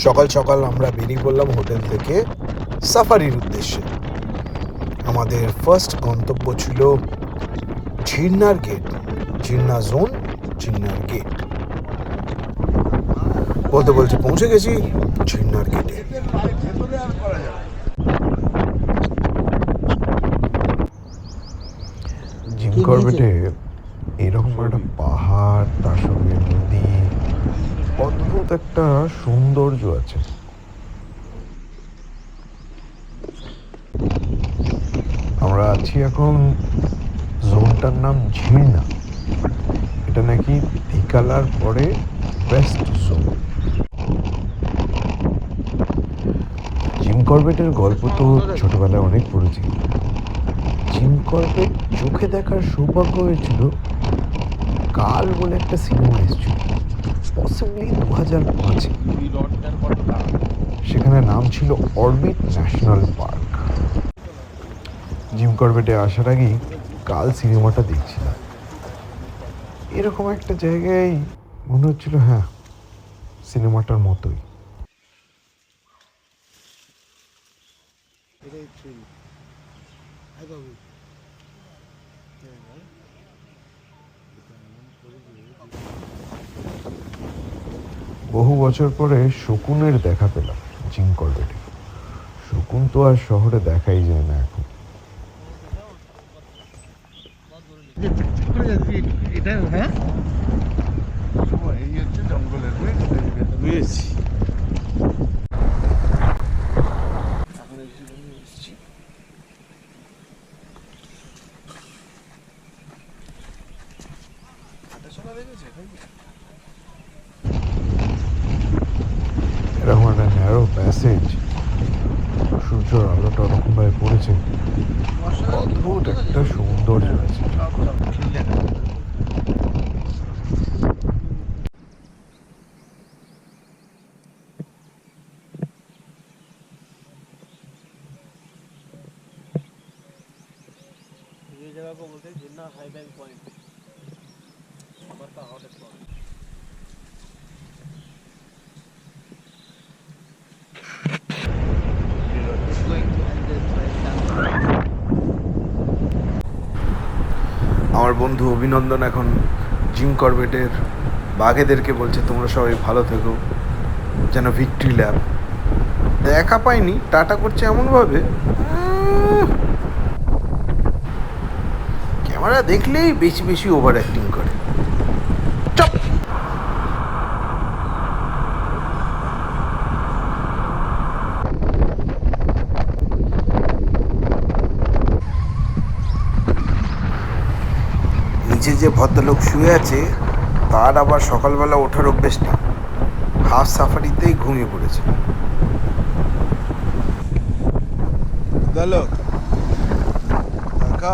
সকাল সকাল আমরা বেরিয়ে পড়লাম হোটেল থেকে সাফারির উদ্দেশ্যে। আমাদের ফার্স্ট গন্তব্য ছিল ঝিরনার গেট, ঝিরনা জোন, ঝিরনার গেট। বলতে বলতে পৌঁছে গেছি ঝিরনার গেটে। জিম করবেটে এরকম একটা পাহাড়, তার সঙ্গে নদী, অদ্ভুত একটা সৌন্দর্য আছে। আমরা আছি এখন জোনটার নাম ঝিরনা। এটা নাকি ভিকালার পরে বেস্ট জোন। জিম করবেটের গল্প তো ছোটবেলায় অনেক পড়েছি। জিম করবেট চোখে দেখার সৌভাগ্য হয়েছিল কাল বলে একটা সিনেমা এসেছিল, পসিবলি 2005-এ। সেখানে নাম ছিল অরবিট ন্যাশনাল পার্ক। জিম করবেটে আসার আগেই কাল সিনেমাটা দেখছিলাম। এরকম একটা জায়গায় মনে হচ্ছিল, হ্যাঁ, সিনেমাটার মতোই। বহু বছর পরে শকুনের দেখা পেলাম জিম করবেটে। শকুন তো আর শহরে দেখাই যায় না এখন। এরকম একটা ন্যারো প্যাসেজ, সূর্যের আলোটা ওরকম ভাবে পড়েছে, অদ্ভুত একটা সৌন্দর্য আছে। ये जगह को बोलते हैं जिन्ना हाई बैंक पॉइंट, बरका हॉट स्पॉट। আমার বন্ধু অভিনন্দন এখন জিম করবেটের বাঘেদেরকে বলছে, তোমরা সবাই ভালো থেকো, যেন ভিক্টরি ল্যাব। দেখা পাইনি, টাটা করছে এমনভাবে, ক্যামেরা দেখলেই বেশি বেশি ওভার অ্যাক্টিং করে। চপ। নিচে যে ভদ্রলোক শুয়ে আছে তার আবার সকালবেলা ওঠার অভ্যেস নেই, হাফ সাফারিতেই ঘুমিয়ে পড়েছে। Dalo. Acá.